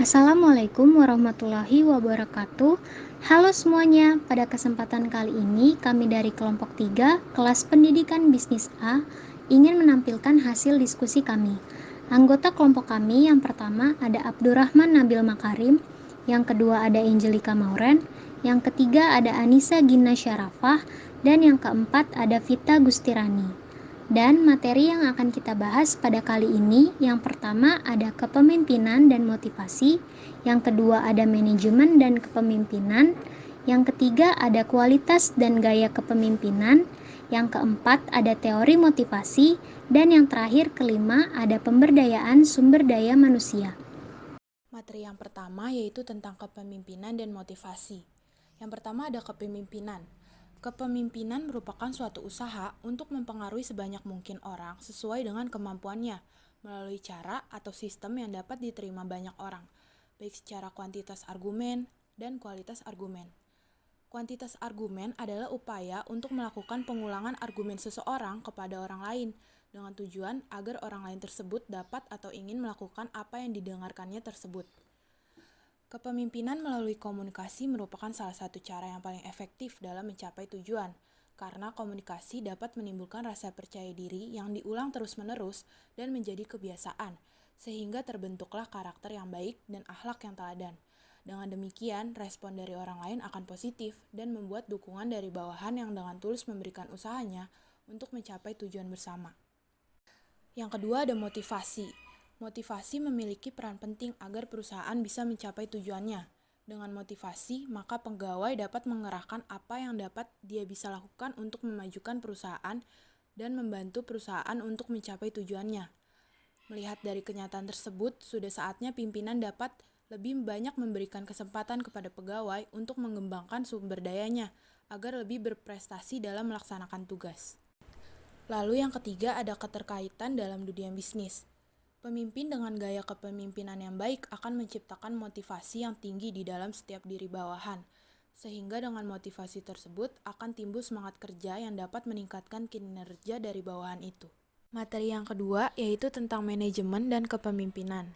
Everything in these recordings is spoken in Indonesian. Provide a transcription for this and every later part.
Assalamualaikum warahmatullahi wabarakatuh. Halo semuanya, pada kesempatan kali ini kami dari kelompok 3, kelas pendidikan bisnis A, ingin menampilkan hasil diskusi kami. Anggota kelompok kami yang pertama ada Abdurrahman Nabil Makarim, yang kedua ada Angelika Mauren, yang ketiga ada Anissa Gina Syarafah, dan yang keempat ada Vita Gustirani. Dan materi yang akan kita bahas pada kali ini, yang pertama ada kepemimpinan dan motivasi, yang kedua ada manajemen dan kepemimpinan, yang ketiga ada kualitas dan gaya kepemimpinan, yang keempat ada teori motivasi, dan yang terakhir kelima ada pemberdayaan sumber daya manusia. Materi yang pertama yaitu tentang kepemimpinan dan motivasi. Yang pertama ada kepemimpinan. Kepemimpinan merupakan suatu usaha untuk mempengaruhi sebanyak mungkin orang sesuai dengan kemampuannya melalui cara atau sistem yang dapat diterima banyak orang, baik secara kuantitas argumen dan kualitas argumen. Kuantitas argumen adalah upaya untuk melakukan pengulangan argumen seseorang kepada orang lain dengan tujuan agar orang lain tersebut dapat atau ingin melakukan apa yang didengarkannya tersebut. Kepemimpinan melalui komunikasi merupakan salah satu cara yang paling efektif dalam mencapai tujuan, karena komunikasi dapat menimbulkan rasa percaya diri yang diulang terus-menerus dan menjadi kebiasaan, sehingga terbentuklah karakter yang baik dan akhlak yang teladan. Dengan demikian, respon dari orang lain akan positif dan membuat dukungan dari bawahan yang dengan tulus memberikan usahanya untuk mencapai tujuan bersama. Yang kedua ada motivasi. Motivasi memiliki peran penting agar perusahaan bisa mencapai tujuannya. Dengan motivasi, maka pegawai dapat mengerahkan apa yang dapat dia bisa lakukan untuk memajukan perusahaan dan membantu perusahaan untuk mencapai tujuannya. Melihat dari kenyataan tersebut, sudah saatnya pimpinan dapat lebih banyak memberikan kesempatan kepada pegawai untuk mengembangkan sumber dayanya agar lebih berprestasi dalam melaksanakan tugas. Lalu yang ketiga ada keterkaitan dalam dunia bisnis. Pemimpin dengan gaya kepemimpinan yang baik akan menciptakan motivasi yang tinggi di dalam setiap diri bawahan, sehingga dengan motivasi tersebut akan timbul semangat kerja yang dapat meningkatkan kinerja dari bawahan itu. Materi yang kedua yaitu tentang manajemen dan kepemimpinan.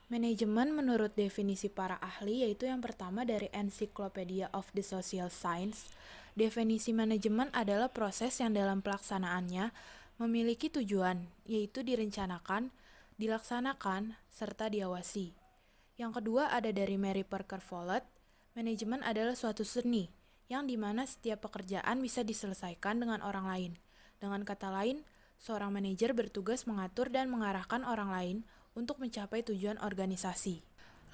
Manajemen menurut definisi para ahli yaitu yang pertama dari Encyclopedia of the Social Science. Definisi manajemen adalah proses yang dalam pelaksanaannya memiliki tujuan, yaitu direncanakan, dilaksanakan, serta diawasi. Yang kedua ada dari Mary Parker Follett, manajemen adalah suatu seni, yang dimana setiap pekerjaan bisa diselesaikan dengan orang lain. Dengan kata lain, seorang manajer bertugas mengatur dan mengarahkan orang lain untuk mencapai tujuan organisasi.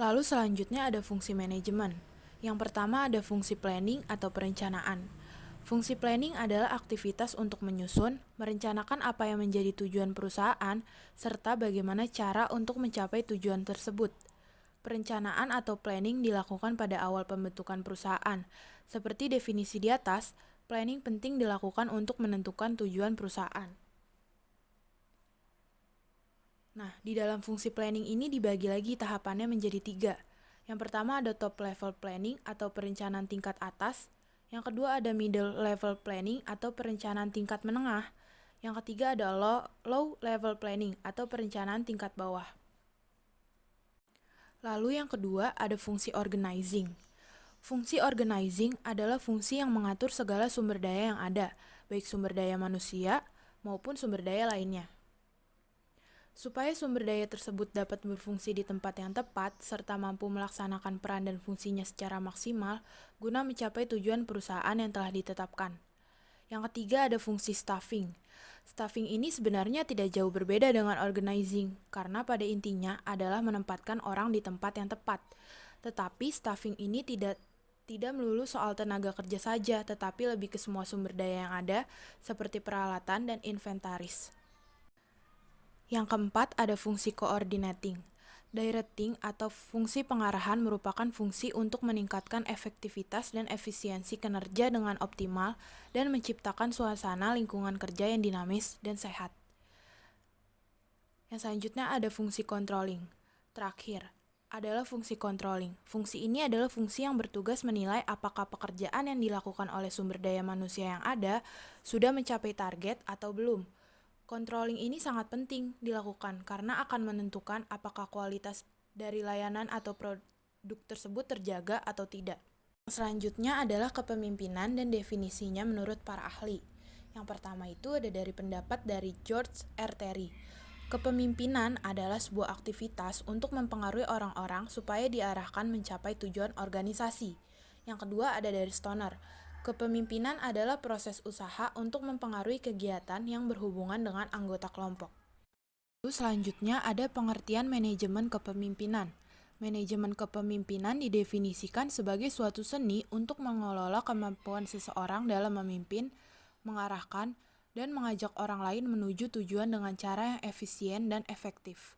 Lalu selanjutnya ada fungsi manajemen. Yang pertama ada fungsi planning atau perencanaan. Fungsi planning adalah aktivitas untuk menyusun, merencanakan apa yang menjadi tujuan perusahaan, serta bagaimana cara untuk mencapai tujuan tersebut. Perencanaan atau planning dilakukan pada awal pembentukan perusahaan. Seperti definisi di atas, planning penting dilakukan untuk menentukan tujuan perusahaan. Nah, di dalam fungsi planning ini dibagi lagi tahapannya menjadi 3. Yang pertama ada top level planning atau perencanaan tingkat atas. Yang kedua ada middle level planning atau perencanaan tingkat menengah. Yang ketiga ada low level planning atau perencanaan tingkat bawah. Lalu yang kedua ada fungsi organizing. Fungsi organizing adalah fungsi yang mengatur segala sumber daya yang ada, baik sumber daya manusia maupun sumber daya lainnya. Supaya sumber daya tersebut dapat berfungsi di tempat yang tepat, serta mampu melaksanakan peran dan fungsinya secara maksimal, guna mencapai tujuan perusahaan yang telah ditetapkan. Yang ketiga ada fungsi staffing. Staffing ini sebenarnya tidak jauh berbeda dengan organizing, karena pada intinya adalah menempatkan orang di tempat yang tepat. Tetapi staffing ini tidak melulu soal tenaga kerja saja, tetapi lebih ke semua sumber daya yang ada, seperti peralatan dan inventaris. Yang keempat ada fungsi coordinating. Directing atau fungsi pengarahan merupakan fungsi untuk meningkatkan efektivitas dan efisiensi kinerja dengan optimal dan menciptakan suasana lingkungan kerja yang dinamis dan sehat. Yang selanjutnya ada fungsi controlling. Terakhir adalah fungsi controlling. Fungsi ini adalah fungsi yang bertugas menilai apakah pekerjaan yang dilakukan oleh sumber daya manusia yang ada sudah mencapai target atau belum. Controlling ini sangat penting dilakukan karena akan menentukan apakah kualitas dari layanan atau produk tersebut terjaga atau tidak. Selanjutnya adalah kepemimpinan dan definisinya menurut para ahli. Yang pertama itu ada dari pendapat dari George R. Terry. Kepemimpinan adalah sebuah aktivitas untuk mempengaruhi orang-orang supaya diarahkan mencapai tujuan organisasi. Yang kedua ada dari Stoner. Kepemimpinan adalah proses usaha untuk mempengaruhi kegiatan yang berhubungan dengan anggota kelompok. Lalu selanjutnya ada pengertian manajemen kepemimpinan. Manajemen kepemimpinan didefinisikan sebagai suatu seni untuk mengelola kemampuan seseorang dalam memimpin, mengarahkan, dan mengajak orang lain menuju tujuan dengan cara yang efisien dan efektif.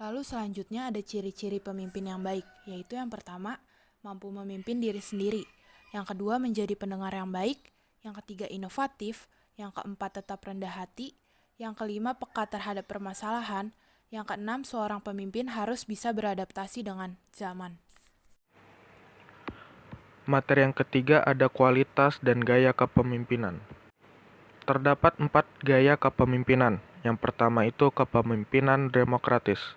Lalu selanjutnya ada ciri-ciri pemimpin yang baik, yaitu yang pertama, mampu memimpin diri sendiri. Yang kedua, menjadi pendengar yang baik. Yang ketiga, inovatif. Yang keempat, tetap rendah hati. Yang kelima, peka terhadap permasalahan. Yang keenam, seorang pemimpin harus bisa beradaptasi dengan zaman. Materi yang ketiga ada kualitas dan gaya kepemimpinan. Terdapat 4 gaya kepemimpinan. Yang pertama itu kepemimpinan demokratis.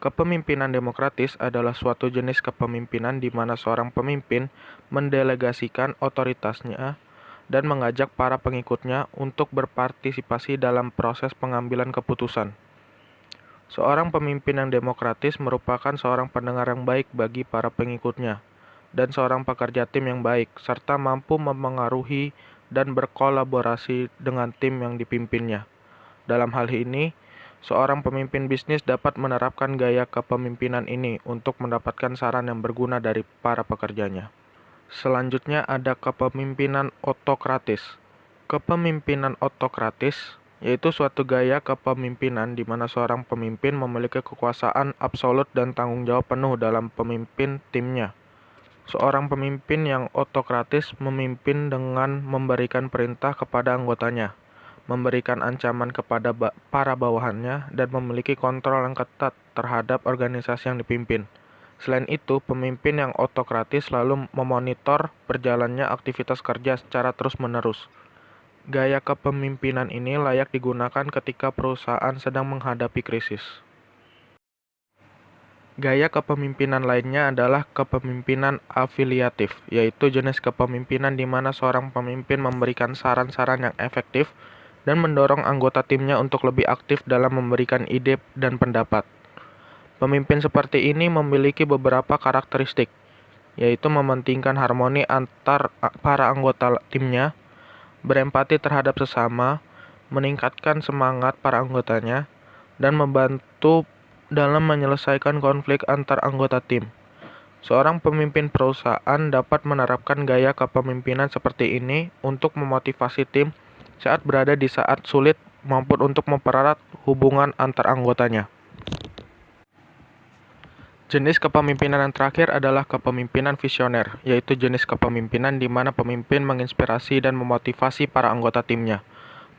Kepemimpinan demokratis adalah suatu jenis kepemimpinan di mana seorang pemimpin mendelegasikan otoritasnya dan mengajak para pengikutnya untuk berpartisipasi dalam proses pengambilan keputusan. Seorang pemimpin yang demokratis merupakan seorang pendengar yang baik bagi para pengikutnya, dan seorang pekerja tim yang baik, serta mampu memengaruhi dan berkolaborasi dengan tim yang dipimpinnya. Dalam hal ini, seorang pemimpin bisnis dapat menerapkan gaya kepemimpinan ini untuk mendapatkan saran yang berguna dari para pekerjanya. Selanjutnya ada kepemimpinan otokratis. Kepemimpinan otokratis yaitu suatu gaya kepemimpinan di mana seorang pemimpin memiliki kekuasaan absolut dan tanggung jawab penuh dalam pemimpin timnya. Seorang pemimpin yang otokratis memimpin dengan memberikan perintah kepada anggotanya, memberikan ancaman kepada para bawahannya, dan memiliki kontrol yang ketat terhadap organisasi yang dipimpin. Selain itu, pemimpin yang otokratis selalu memonitor berjalannya aktivitas kerja secara terus-menerus. Gaya kepemimpinan ini layak digunakan ketika perusahaan sedang menghadapi krisis. Gaya kepemimpinan lainnya adalah kepemimpinan afiliatif, yaitu jenis kepemimpinan di mana seorang pemimpin memberikan saran-saran yang efektif dan mendorong anggota timnya untuk lebih aktif dalam memberikan ide dan pendapat. Pemimpin seperti ini memiliki beberapa karakteristik, yaitu mementingkan harmoni antar para anggota timnya, berempati terhadap sesama, meningkatkan semangat para anggotanya, dan membantu dalam menyelesaikan konflik antar anggota tim. Seorang pemimpin perusahaan dapat menerapkan gaya kepemimpinan seperti ini untuk memotivasi tim saat berada di saat sulit maupun untuk mempererat hubungan antar anggotanya. Jenis kepemimpinan yang terakhir adalah kepemimpinan visioner, yaitu jenis kepemimpinan di mana pemimpin menginspirasi dan memotivasi para anggota timnya,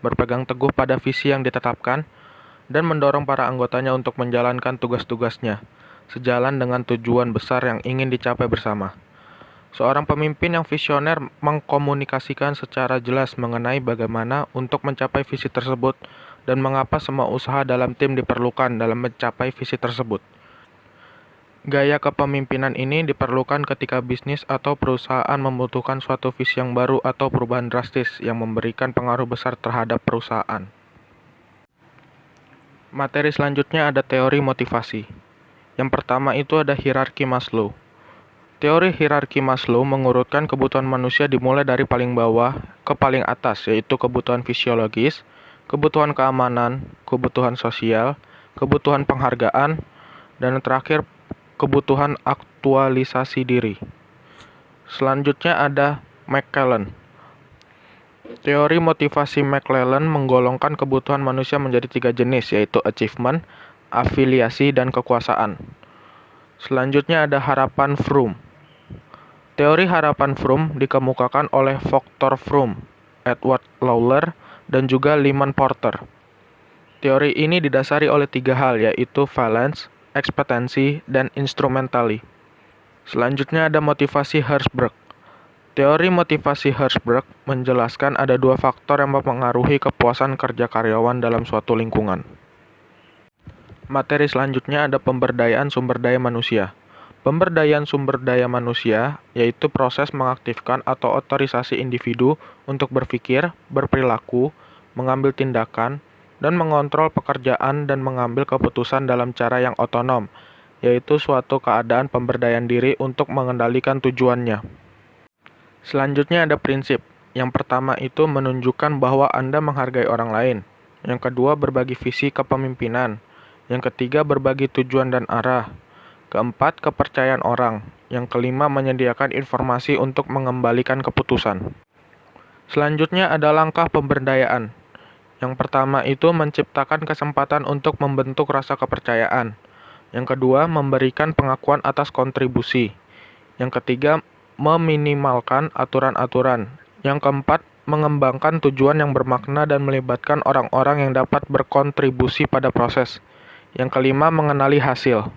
berpegang teguh pada visi yang ditetapkan, dan mendorong para anggotanya untuk menjalankan tugas-tugasnya, sejalan dengan tujuan besar yang ingin dicapai bersama. Seorang pemimpin yang visioner mengkomunikasikan secara jelas mengenai bagaimana untuk mencapai visi tersebut dan mengapa semua usaha dalam tim diperlukan dalam mencapai visi tersebut. Gaya kepemimpinan ini diperlukan ketika bisnis atau perusahaan membutuhkan suatu visi yang baru atau perubahan drastis yang memberikan pengaruh besar terhadap perusahaan. Materi selanjutnya ada teori motivasi. Yang pertama itu ada hierarki Maslow. Teori hierarki Maslow mengurutkan kebutuhan manusia dimulai dari paling bawah ke paling atas, yaitu kebutuhan fisiologis, kebutuhan keamanan, kebutuhan sosial, kebutuhan penghargaan, dan yang terakhir kebutuhan aktualisasi diri. Selanjutnya ada McClellan. Teori motivasi McClellan menggolongkan kebutuhan manusia menjadi 3 jenis, yaitu achievement, afiliasi, dan kekuasaan. Selanjutnya ada harapan Froome. Teori harapan Froome dikemukakan oleh Victor Froome, Edward Lawler, dan juga Lyman Porter. Teori ini didasari oleh 3 hal, yaitu valence, ekspektansi, dan instrumentally. Selanjutnya ada motivasi Hertzberg. Teori motivasi Hertzberg menjelaskan ada 2 faktor yang mempengaruhi kepuasan kerja karyawan dalam suatu lingkungan. Materi selanjutnya ada pemberdayaan sumber daya manusia. Pemberdayaan sumber daya manusia yaitu proses mengaktifkan atau otorisasi individu untuk berpikir, berperilaku, mengambil tindakan, dan mengontrol pekerjaan dan mengambil keputusan dalam cara yang otonom, yaitu suatu keadaan pemberdayaan diri untuk mengendalikan tujuannya. Selanjutnya ada prinsip. Yang pertama itu menunjukkan bahwa Anda menghargai orang lain. Yang kedua berbagi visi kepemimpinan. Yang ketiga berbagi tujuan dan arah. Keempat, kepercayaan orang. Yang kelima, menyediakan informasi untuk mengembalikan keputusan. Selanjutnya ada langkah pemberdayaan. Yang pertama itu menciptakan kesempatan untuk membentuk rasa kepercayaan. Yang kedua, memberikan pengakuan atas kontribusi. Yang ketiga, meminimalkan aturan-aturan. Yang keempat, mengembangkan tujuan yang bermakna dan melibatkan orang-orang yang dapat berkontribusi pada proses. Yang kelima, mengenali hasil.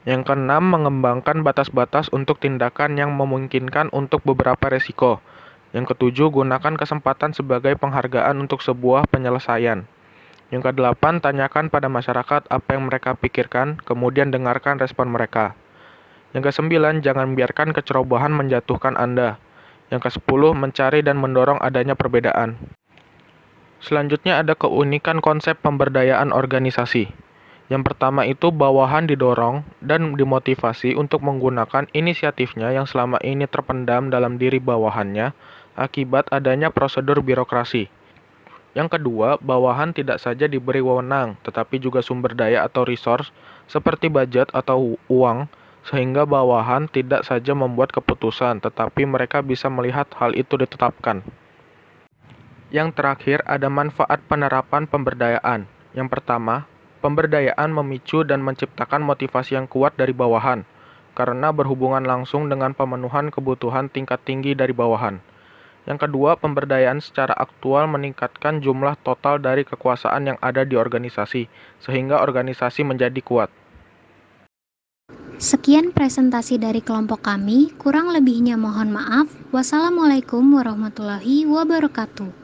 Yang keenam, mengembangkan batas-batas untuk tindakan yang memungkinkan untuk beberapa resiko. Yang ketujuh, gunakan kesempatan sebagai penghargaan untuk sebuah penyelesaian. Yang kedelapan, tanyakan pada masyarakat apa yang mereka pikirkan, kemudian dengarkan respon mereka. Yang kesembilan, jangan biarkan kecerobohan menjatuhkan Anda. Yang kesepuluh, mencari dan mendorong adanya perbedaan. Selanjutnya ada keunikan konsep pemberdayaan organisasi. Yang pertama itu bawahan didorong dan dimotivasi untuk menggunakan inisiatifnya yang selama ini terpendam dalam diri bawahannya akibat adanya prosedur birokrasi. Yang kedua, bawahan tidak saja diberi wewenang, tetapi juga sumber daya atau resource seperti budget atau uang, sehingga bawahan tidak saja membuat keputusan, tetapi mereka bisa melihat hal itu ditetapkan. Yang terakhir, ada manfaat penerapan pemberdayaan. Yang pertama, pemberdayaan memicu dan menciptakan motivasi yang kuat dari bawahan, karena berhubungan langsung dengan pemenuhan kebutuhan tingkat tinggi dari bawahan. Yang kedua, pemberdayaan secara aktual meningkatkan jumlah total dari kekuasaan yang ada di organisasi, sehingga organisasi menjadi kuat. Sekian presentasi dari kelompok kami, kurang lebihnya mohon maaf. Wassalamualaikum warahmatullahi wabarakatuh.